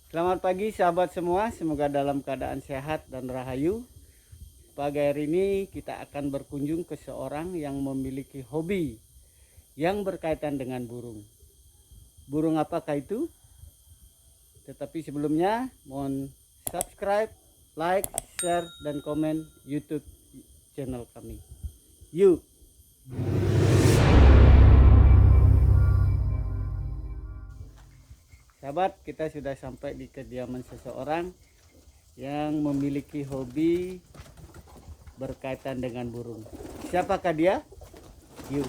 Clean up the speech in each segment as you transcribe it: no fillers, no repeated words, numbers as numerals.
Selamat pagi sahabat semua, semoga dalam keadaan sehat dan rahayu. Pagi hari ini kita akan berkunjung ke seorang yang memiliki hobi yang berkaitan dengan burung. Burung apakah itu? Tetapi sebelumnya mohon subscribe, like, share, dan komen YouTube channel kami. Yuk! Sahabat, kita sudah sampai di kediaman seseorang yang memiliki hobi berkaitan dengan burung. Siapakah dia? Yuk.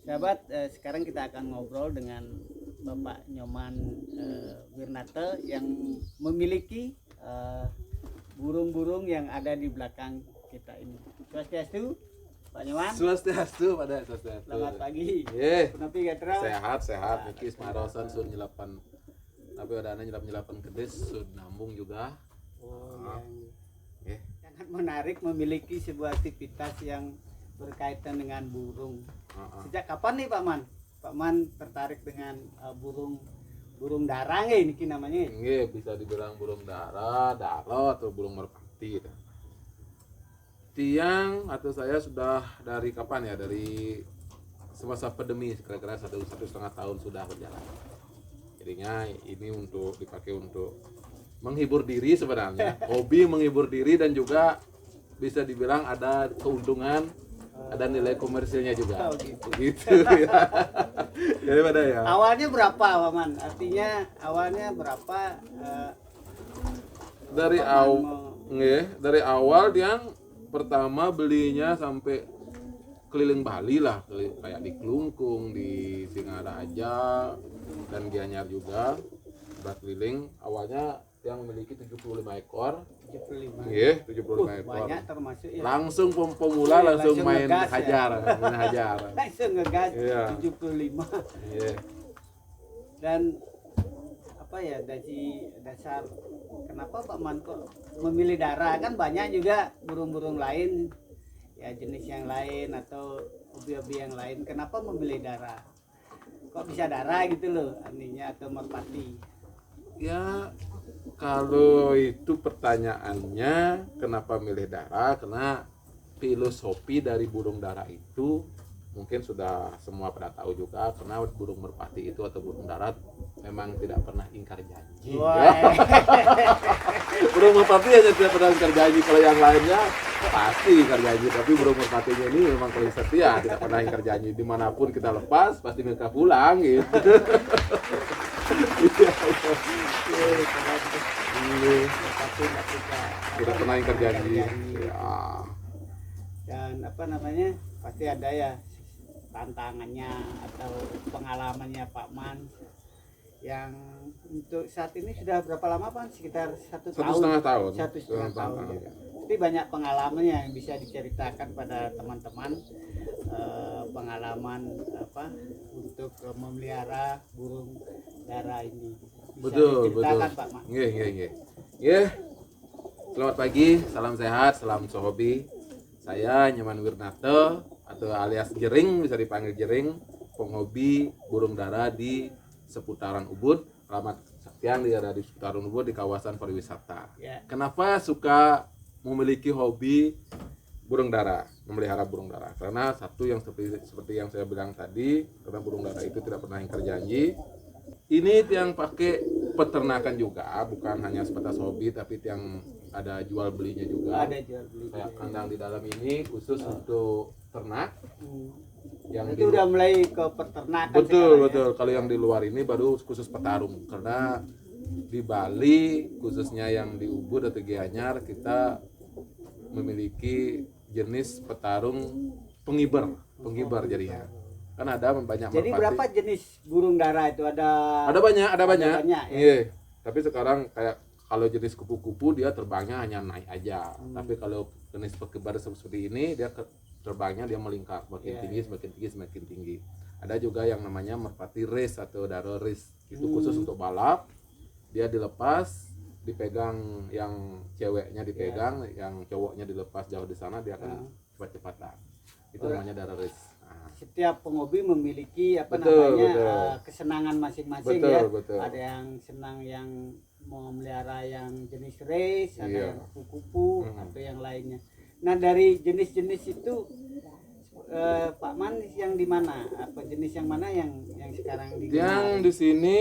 Sahabat, sekarang kita akan ngobrol dengan Bapak Nyoman Wirnate yang memiliki burung-burung yang ada di belakang kita ini. Swastiastu, Pak Nyoman. Swastiastu, pada swastiastu. Selamat pagi. Kunapi Gatra? Sehat. Niki marosan sun nyelapan. Tapi ada nyelapan kedes sun nambung juga. Sangat menarik memiliki sebuah aktivitas yang berkaitan dengan burung. Sejak kapan nih Pak Man? Pak Man tertarik dengan burung darah ini namanya? Bisa dibilang burung dara, daro atau burung merpati. Tiang atau saya sudah dari kapan ya? Dari semasa pandemi, kira-kira satu setengah tahun sudah berjalan. Jadinya ini untuk dipakai untuk menghibur diri sebenarnya. Hobi menghibur diri dan juga bisa dibilang ada keuntungan, ada nilai komersilnya juga. Gitu ya. Daripada ya. Awalnya berapa, Pak Man? Artinya awalnya berapa? Dari awal dia pertama belinya sampai keliling Bali lah, kayak di Klungkung, di Singaraja dan Gianyar juga. Udah keliling. Awalnya yang memiliki 75 ekor. 75 ekor. Banyak termasuk ya. Langsung pemula langsung main hajar, ya? Main hajar. Langsung ngegas Iya. 75. Iya. Dan apa ya, dari dasar kenapa Pak Man kok memilih darah? Kan banyak juga burung-burung lain ya, jenis yang lain atau hobi-hobi yang lain. Kenapa memilih darah? Kok bisa darah gitu loh artinya, atau merpati? Ya, kalau itu pertanyaannya kenapa milih dara, karena filosofi dari burung dara itu mungkin sudah semua pada tahu juga, karena burung merpati itu atau burung darat memang tidak pernah ingkar janji. Burung merpati hanya tidak pernah ingkar janji, kalau yang lainnya pasti ingkar janji, tapi burung merpatinya ini memang paling setia, tidak pernah ingkar janji. Dimanapun kita lepas pasti mereka pulang gitu. Tidak pernah ingkar janji. Ya. Dan apa namanya, pasti ada ya tantangannya atau pengalamannya Pak Man yang untuk saat ini sudah berapa lama Pak? Sekitar satu setengah tahun. Ya. Tapi banyak pengalaman yang bisa diceritakan pada teman-teman, pengalaman apa untuk memelihara burung dara ini. Bisa diceritakan, Pak Man? Nggih. Selamat pagi, salam sehat, salam sohobi. Saya Nyoman Wirnate atau alias Jering, bisa dipanggil Jering, penghobi burung dara di seputaran Ubud. Alamat yang di seputaran Ubud di kawasan pariwisata. Ya. Kenapa suka memiliki hobi burung dara, memelihara burung dara? Karena satu yang seperti yang saya bilang tadi, karena burung dara itu tidak pernah ingkar janji. Ini yang pakai peternakan juga, bukan hanya sebatas hobi, tapi yang ada jual belinya juga. Ada jual beli. Kayak kandang di dalam ini khusus untuk ternak. Yang itu udah mulai ke peternakan betul sekarang, betul. Kalau yang di luar ini baru khusus petarung, karena di Bali khususnya yang di Ubud atau Gianyar kita memiliki jenis petarung penghibar jadinya. Kan ada banyak Jadi merpati. berapa jenis burung dara itu? Ada banyak. banyak, ya? Iya. Tapi sekarang kayak kalau jenis kupu-kupu dia terbangnya hanya naik aja. Tapi kalau jenis penghibar seperti ini dia terbangnya dia melingkar, semakin Iya, tinggi, semakin tinggi, semakin tinggi. Ada juga yang namanya merpati race atau daro race. Itu khusus untuk balap. Dia dilepas, dipegang yang ceweknya dipegang, yang cowoknya dilepas jauh di sana dia akan cepat-cepatan. Itu namanya daro race. Nah, Setiap penghobi memiliki Betul, namanya betul. kesenangan masing-masing, Betul, ya. betul. Ada yang senang yang memelihara yang jenis race, ada Iya. yang kupu-kupu atau yang lainnya. Nah, dari jenis-jenis itu Pak Man yang di mana? Apa jenis yang mana yang sekarang Yang digemari? di sini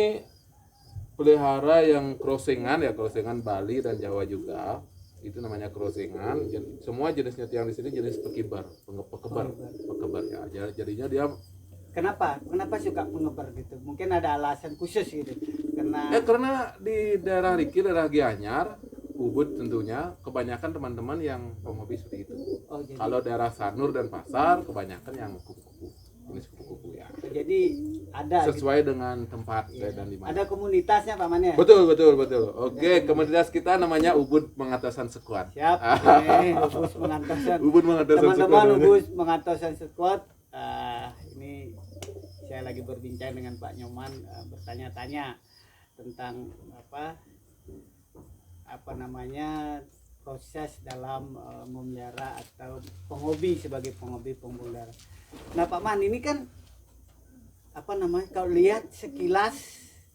pelihara yang crossingan ya, crossingan Bali dan Jawa juga. Itu namanya crossingan. Semua jenisnya yang di sini jenis pekibar, pekebar ya. Jadinya dia Kenapa suka pengebar gitu? Mungkin ada alasan khusus gitu. karena di daerah Riki, daerah Gianyar, Ubud tentunya kebanyakan teman-teman yang penghobi seperti itu. Oh, jadi Kalau daerah Sanur dan Pasar kebanyakan yang kupu-kupu, jenis kupu-kupu ya. jadi ada gitu. Sesuai dengan tempat dan di mana. Ada komunitasnya Pak Man, ya? Betul. Oke, komunitas kita namanya Ubud Mengatasan Squad. Siap. Ubus Mengantosan. Ubud Mengatasan Teman-teman, Squad. Ubus Mengantosan Squad. Ini saya lagi berbincang dengan Pak Nyoman, bertanya-tanya tentang apa namanya proses dalam memelihara atau penghobi sebagai penghobi pembuluh darah. Nah Pak Man, ini kan apa namanya, kalau lihat sekilas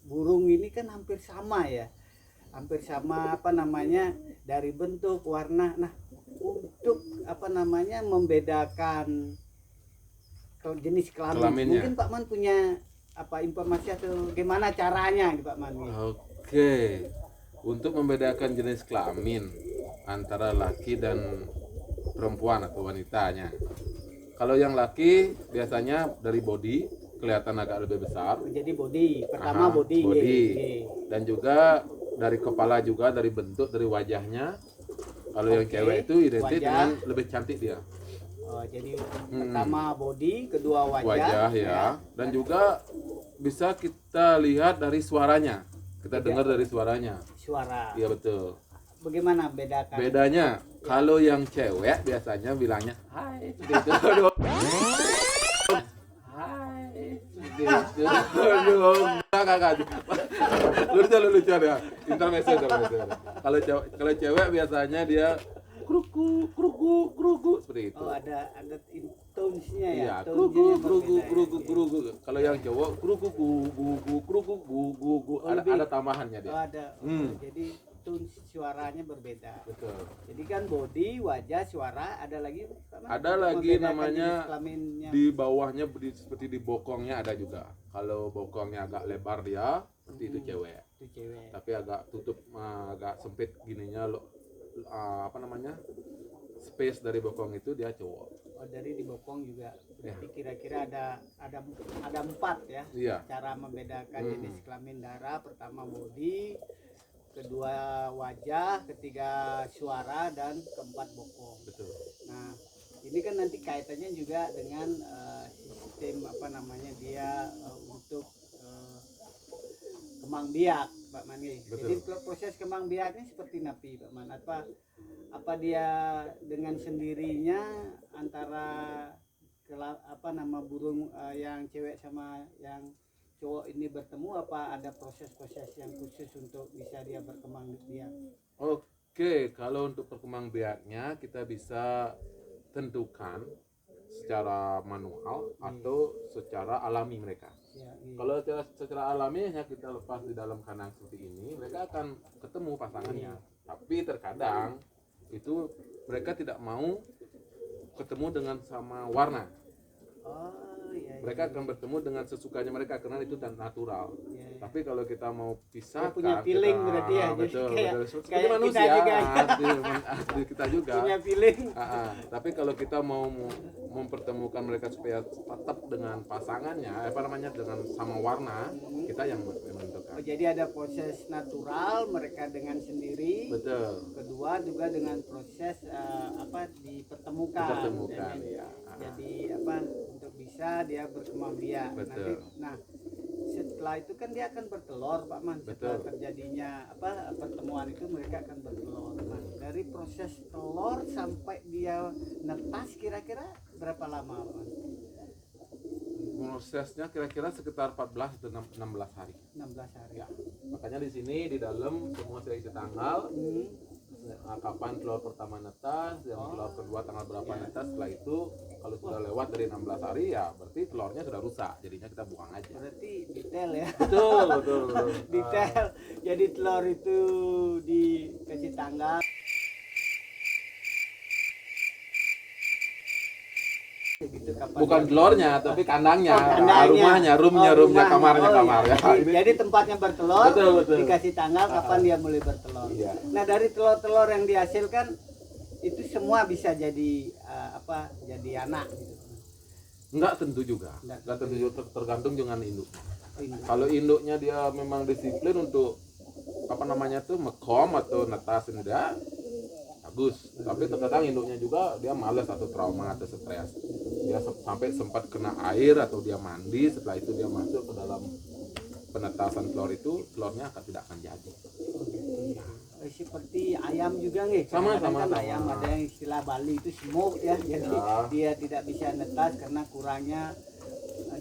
burung ini kan hampir sama ya, hampir sama apa namanya dari bentuk, warna. Nah, untuk apa namanya membedakan kalau jenis kelamin, Kelaminnya. mungkin Pak Man punya apa informasi atau gimana caranya nih Pak Man? Oke. Untuk membedakan jenis kelamin antara laki dan perempuan atau wanitanya. Kalau yang laki biasanya dari body kelihatan agak lebih besar. Jadi body, pertama Aha, body. Dan juga dari kepala juga, dari bentuk, dari wajahnya. Kalau yang cewek itu identik wajah. dengan lebih cantik dia. Jadi pertama body, kedua Wajah ya. Dan juga bisa kita lihat dari suaranya. Kita dengar dari suaranya. Suara. Iya betul. Bagaimana bedakan? Bedanya kalau yang cewek biasanya bilangnya hai seperti itu. Hai seperti itu. Aduh, enggak. Lucu ya. Intermezzo. Kalau cewek biasanya dia kruku seperti itu. Oh, ada tone-nya ya. Iya, Tone-nya kruku. Kalau yang cowok kruku. Ada tambahannya dia. Oh, ada. Jadi tone suaranya berbeda. Betul. Jadi kan body, wajah, suara, ada lagi Ada lagi membedakan namanya jenis kelaminnya. di bawahnya seperti di bokongnya ada juga. Kalau bokongnya agak lebar dia seperti itu cewek. Itu cewek. Tapi agak tutup, agak sempit gininya apa namanya, space dari bokong itu dia cowok. Oh, dari di bokong juga. Berarti Ya. kira-kira ada 4 ya. Iya. Cara membedakan jenis kelamin darah. Pertama body, kedua wajah, ketiga suara, dan keempat bokong. Betul. Nah, ini kan nanti kaitannya juga dengan sistem apa namanya dia untuk kembang biak, Pak Mani. Jadi proses kembang biaknya seperti napi, Pak Man. Apa dia dengan sendirinya antara burung yang cewek sama yang cowok ini bertemu, apa ada proses-proses yang khusus untuk bisa dia berkembang biak? Oke, kalau untuk perkembang biaknya kita bisa tentukan secara manual atau secara alami mereka. Ya, iya. Kalau secara alami hanya kita lepas di dalam kandang seperti ini, mereka akan ketemu pasangannya. Tapi terkadang itu mereka tidak mau ketemu dengan sama warna. Oh, iya. Mereka akan bertemu dengan sesukanya mereka karena itu natural. Iya, iya. Tapi kalau kita mau Dia pisahkan, punya feeling berarti ya. Jadi betul, kayak, betul. Seperti kayak kita manusia, juga hati kita juga. punya feeling. Tapi kalau kita mau mempertemukan mereka supaya tetap dengan pasangannya, apa namanya, dengan sama warna, kita yang menentukan. Oh, jadi ada proses natural mereka dengan sendiri. Betul. Kedua juga dengan proses dipertemukan. Dipertemukan, jadi, ya. jadi untuk bisa dia berkembang biak. Betul. Nah, setelah itu kan dia akan bertelur, Pak Man. Setelah Betul. terjadinya pertemuan itu mereka akan bertelur. Nah, dari proses telur sampai dia netas kira-kira berapa lama, Pak Man? Prosesnya kira-kira sekitar 14 atau 16 hari. 16 hari. Ya. Makanya di sini di dalam semua saya isi tanggal. Kapan telur pertama netas, yang telur kedua tanggal berapa netas. Setelah itu kalau sudah lewat dari 16 hari ya berarti telurnya sudah rusak, jadinya kita buang aja. Berarti detail ya. Betul, betul, betul. Detail. Jadi telur itu dikasih tanggal. Gitu, Bukan telurnya tapi kandangnya, kandangnya. rumahnya, kamarnya, kamar ya. Jadi tempatnya bertelur, Betul, betul. dikasih tanggal kapan dia mulai bertelur. Iya. Nah, dari telur-telur yang dihasilkan itu semua bisa jadi jadi anak gitu. Enggak tentu juga. Enggak tentu juga, tergantung dengan induknya. Kalau induknya dia memang disiplin untuk mekom atau netas enggak, bagus. Tapi terkadang induknya juga dia malas atau trauma atau stres. Dia sampai sempat kena air atau dia mandi, setelah itu dia masuk ke dalam penetasan telur itu, telurnya tidak akan jadi. Seperti ayam juga nih. Sama. Ayam ada yang istilah Bali itu smoke ya. Jadi dia tidak bisa netas karena kurangnya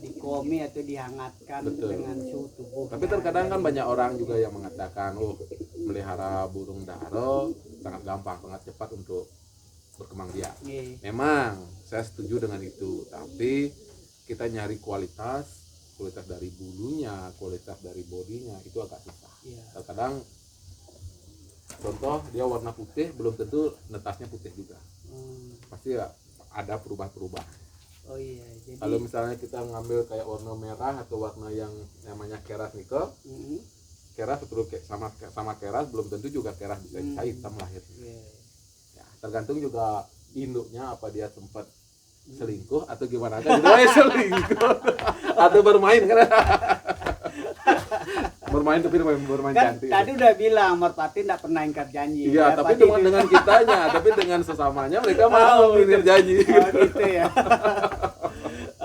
dikomi atau dihangatkan. Betul. Dengan suhu tubuh. Tapi terkadang kan banyak orang juga yang mengatakan, melihara burung daro sangat gampang, sangat cepat untuk berkembang biak. Memang saya setuju dengan itu, tapi kita nyari kualitas dari bulunya, kualitas dari bodinya itu agak susah. Terkadang contoh dia warna putih belum tentu netasnya putih juga. Pasti ya ada perubahan-perubahan. Oh iya. Jadi Kalau misalnya kita ngambil kayak warna merah atau warna yang namanya keras nikel, keras betul sama keras belum tentu juga keras bisa hitam lahirnya. Ya, tergantung juga induknya apa dia sempat selingkuh atau gimana kan selingkuh atau bermain kan. Bermain tapi bermain kan cantik. tadi udah bilang Merpati tidak pernah ingkar janji. Iya, tapi dengan kitanya, tapi dengan sesamanya mereka mau ingkar janji. Oh gitu ya.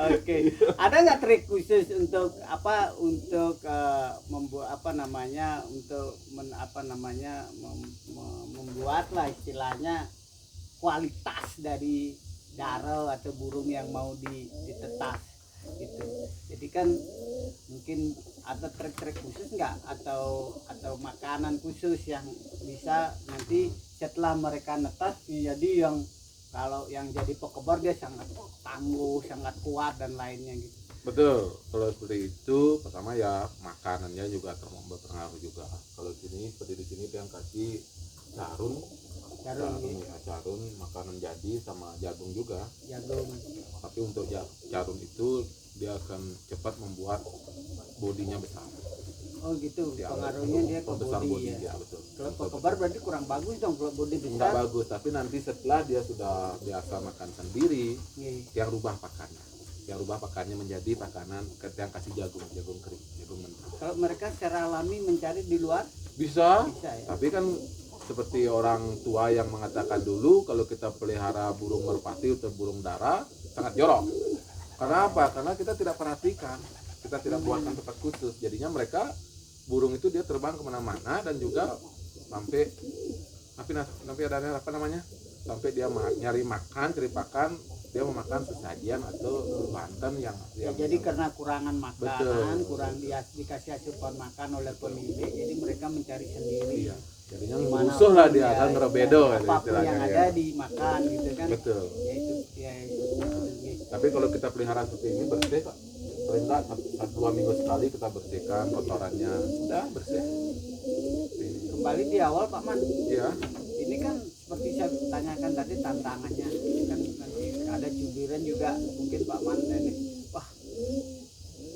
Oke. Ada nggak trik khusus untuk membuat lah istilahnya kualitas dari daro atau burung yang mau ditetas gitu. Jadi kan mungkin ada trik-trik khusus nggak atau makanan khusus yang bisa nanti setelah mereka netas jadi yang kalau yang jadi pekebar dia sangat tangguh, sangat kuat dan lainnya gitu. Betul, kalau seperti itu pertama ya makanannya juga berpengaruh juga. Kalau sini seperti di sini dia yang kasih carun, makanan jadi sama jagung juga. Tapi untuk carun itu dia akan cepat membuat bodinya besar. Oh gitu, pengaruhnya dia ke bodi ya. Betul. Kalau pekebar berarti kurang bagus dong kalau bodi besar. Enggak bagus, tapi nanti setelah dia sudah biasa makan sendiri, yang rubah pakannya. Yang rubah pakannya menjadi pakanan yang kasih jagung kering, jagung mentah. Kalau mereka secara alami mencari di luar? Bisa ya? Tapi kan seperti orang tua yang mengatakan dulu kalau kita pelihara burung merpati atau burung dara sangat jorok. Karena apa? Karena kita tidak perhatikan, kita tidak buatkan tempat khusus. Jadinya mereka burung itu dia terbang kemana-mana dan juga sampai sampai dia nyari makan, cari pakan, dia memakan sesajian atau banten yang jadi karena kurangan makanan, betul. Kurang dikasih asupan makan oleh pemilik, jadi mereka mencari sendiri. Iya. Jadinya musuh lah dia kan ngerebedo apapun yang ada dimakan gitu kan. Betul. Gitu. Tapi kalau kita pelihara seperti ini bersih Pak. Perintah 1-2 minggu sekali kita bersihkan kotorannya, sudah bersih. Kembali di awal Pak Man. Iya. Ini kan seperti saya tanyakan tadi tantangannya, kan nanti ada cubiran juga mungkin Pak Man ini. Wah,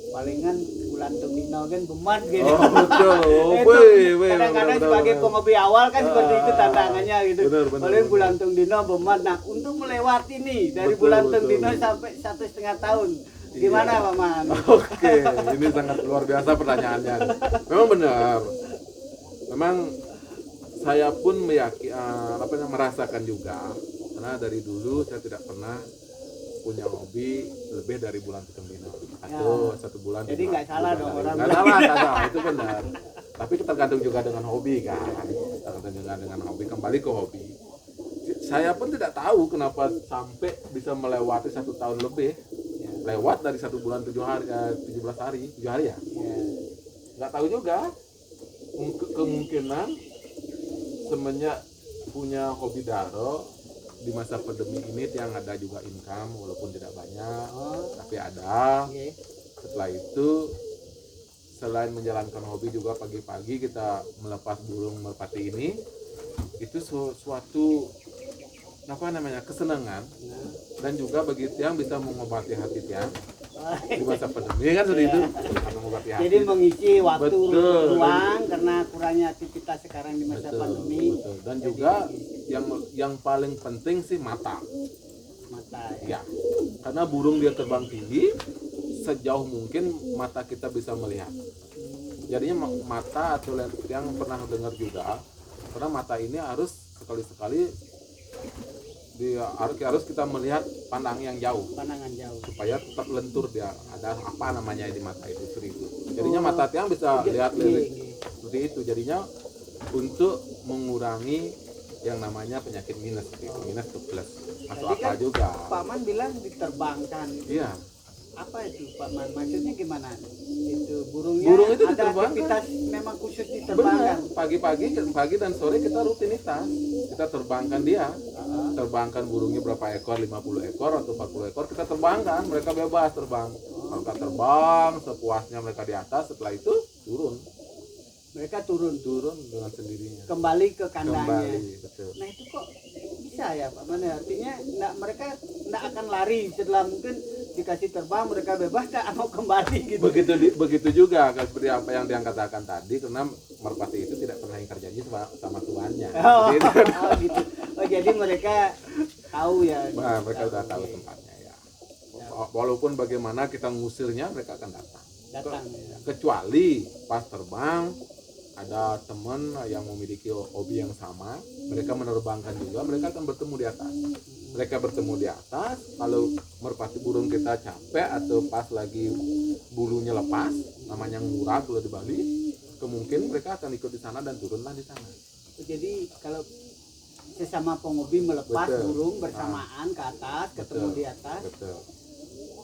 palingan bulan Tumino kan bemat gitu. Oh betul. Oh, Itu weh, kadang-kadang benar, sebagai benar. penghobi awal kan seperti itu tantangannya gitu. Benar, benar, Paling benar. bulan Tungdino bemat. Nah untuk melewati nih dari Betul, bulan betul. Tungdino sampai 1,5 tahun, gimana Iya. Pak Man? Oke, ini sangat luar biasa pertanyaannya. Memang benar. Memang saya pun merasakan juga karena dari dulu saya tidak pernah punya hobi lebih dari bulan Tungdino. Atau Ya. 1 bulan. Jadi nggak salah dong orang Nggak salah, nggak salah, itu benar. Tapi tergantung juga dengan hobi kan. Tergantung juga dengan hobi. Kembali ke hobi. Saya pun tidak tahu kenapa sampai bisa melewati 1 tahun lebih. Lewat dari 1 bulan 17 hari, 7 hari ya. Ya. Nggak tahu juga. Kemungkinan semenjak punya hobi daro di masa pandemi ini yang ada juga income walaupun tidak banyak, Oh, tapi ada. oke. Setelah itu selain menjalankan hobi juga pagi-pagi kita melepas burung merpati ini, itu suatu kesenangan Nah. dan juga bagi Tiang bisa mengobati hati Tiang Oh, di masa pandemi kan seperti itu, bisa mengobati hati. jadi mengisi waktu Betul. luang karena kurangnya aktivitas sekarang di masa Betul, pandemi. betul. Dan Jadi juga mengisi yang paling penting sih mata. mata ya. Ya, karena burung dia terbang tinggi, sejauh mungkin mata kita bisa melihat. Jadinya mata atau yang pernah dengar juga, karena mata ini harus sekali-sekali harus kita melihat pandang yang jauh Pandangan jauh. supaya tetap lentur dia ada apa namanya di mata itu seperti itu. Jadinya mata Tiang bisa lihat lirik seperti itu. Jadinya untuk mengurangi yang namanya penyakit minus seperti itu, minus ke plus. Masuk Tadi akal kan juga. Pak Man bilang diterbangkan. Iya. Apa itu Pak Man? Maksudnya gimana? Itu burungnya Burung itu ada diterbangkan. aktivitas memang khusus Benar, diterbangkan. pagi dan sore kita rutinitas. Kita terbangkan dia. Ah, Terbangkan burungnya berapa ekor, 50 ekor atau 40 ekor kita terbangkan. Mereka bebas terbang. Mereka terbang sepuasnya mereka di atas, setelah itu turun mereka turun dengan sendirinya. kembali ke kandangnya. Kembali, betul. Nah itu kok bisa ya Pak Man? Artinya mereka nggak akan lari setelah mungkin dikasih terbang mereka bebas nggak mau kembali gitu. Begitu juga seperti apa yang Tiang katakan tadi, karena merpati itu tidak pernah ingkar janji sama tuannya. Oh, Seperti itu. oh, gitu. Oh jadi mereka tahu ya. Nah, mereka sudah tahu tempatnya ya. Walaupun bagaimana kita ngusirnya, mereka akan datang. Datang. Ya. Kecuali pas terbang ada teman yang memiliki hobi yang sama, mereka menerbangkan juga, mereka akan bertemu di atas. Mereka bertemu di atas, kalau merpati burung kita capek atau pas lagi bulunya lepas, namanya ngurag kalau di Bali, kemungkinan mereka akan ikut di sana dan turunlah di sana. Jadi kalau sesama penghobi melepas Betul. burung bersamaan ke atas, ketemu Betul. di atas, Betul.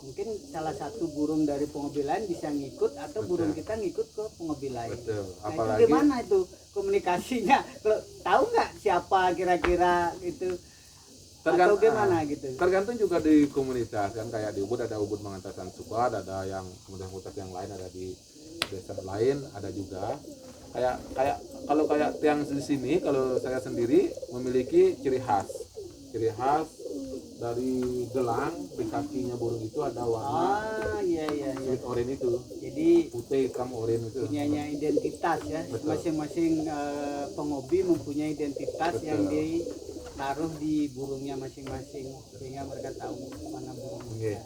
mungkin salah satu burung dari penghobi lain bisa ngikut atau Betul. burung kita ngikut ke penghobi lain. Betul. Nah, Apalagi itu gimana itu komunikasinya? Kalau tahu nggak siapa kira-kira itu atau gimana gitu? Tergantung juga di komunitas kan, kayak di Ubud ada Ubud Mengantarkan Subat, ada yang komunitas yang lain ada di desa lain ada juga. Kayak kalau kayak Tiang di sini, kalau saya sendiri memiliki ciri khas dari gelang di kakinya burung itu ada warna Iya iya iya. sweet orange itu, Jadi putih hitam orange itu. punyanya identitas ya. Betul. Masing-masing penghobi mempunyai identitas Betul. yang ditaruh di burungnya masing-masing sehingga mereka tahu mana burungnya. Iya.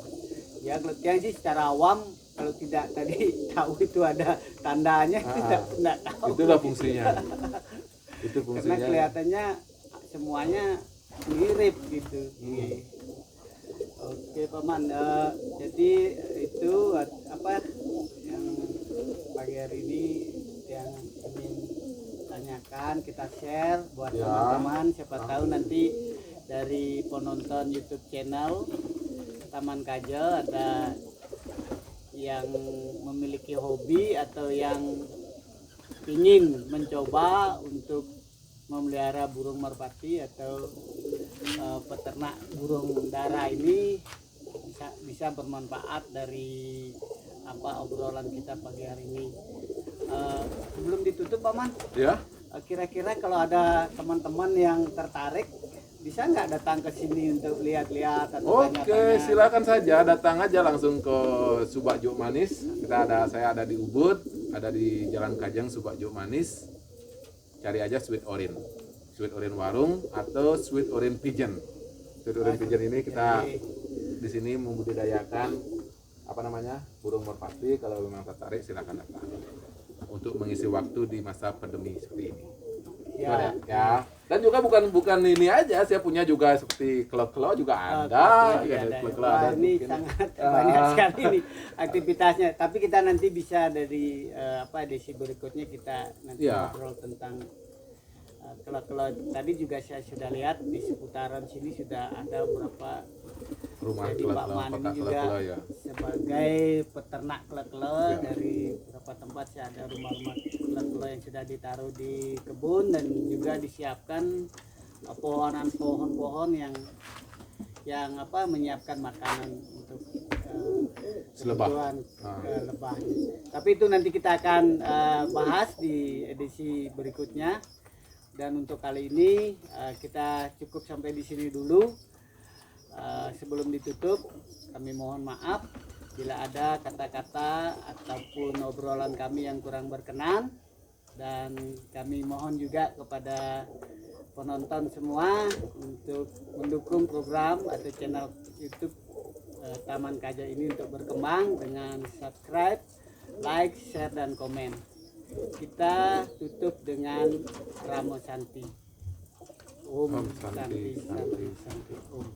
Ya kalau Tiang sih secara awam kalau tidak tadi tahu itu ada tandanya tidak tahu. Itulah fungsinya. Itu Karena fungsinya. kelihatannya semuanya mirip gitu. Hmm. Oke Paman, jadi itu apa yang pagi hari ini yang ingin tanyakan kita share buat Ya. teman-teman, siapa tahu nanti dari penonton YouTube channel Taman Kajel ada yang memiliki hobi atau yang ingin mencoba untuk memelihara burung merpati atau peternak burung dara ini bisa bermanfaat dari apa obrolan kita pagi hari ini. Sebelum ditutup Paman, Ya. kira-kira kalau ada teman-teman yang tertarik bisa nggak datang ke sini untuk lihat-lihat atau Oke, tanya-tanya? silakan saja datang aja langsung ke Subak Juk Manis. Saya ada di Ubud, ada di Jalan Kajang Subak Juk Manis. Cari aja Sweet Orange. Sweet Orange Warung atau Sweet Orange Pigeon. Sweet Orange Pigeon ini kita di sini membudidayakan apa namanya? Burung merpati. Kalau memang tertarik silakan datang. Untuk mengisi waktu di masa pandemi seperti ini. Ya. Ya. Dan juga bukan ini aja, saya punya juga seperti klub-klub juga ada. Ya, Ya, klub-klub wah, ada. ini Mungkin. sangat banyak sekali nih aktivitasnya. Tapi kita nanti bisa dari edisi berikutnya kita nanti Ya. ngobrol tentang kelak-kelak. Tadi juga saya sudah lihat di seputaran sini sudah ada beberapa. Rumah Jadi Pak klub-klub, Man ini pakat juga klub-klub ya. sebagai peternak kelak-kelak Ya. dari beberapa tempat saya ada rumah-rumah kelak-kelak yang sudah ditaruh di kebun dan juga disiapkan pohon-pohon yang menyiapkan makanan untuk Selebah. kebutuhan lebahnya. Tapi itu nanti kita akan bahas di edisi berikutnya. Dan untuk kali ini kita cukup sampai di sini dulu. Sebelum ditutup, kami mohon maaf bila ada kata-kata ataupun obrolan kami yang kurang berkenan, dan kami mohon juga kepada penonton semua untuk mendukung program atau channel YouTube Taman Kaja ini untuk berkembang dengan subscribe, like, share, dan komen. Kita tutup dengan Ramo Santi. Om Santi, Santi, Santi, Om.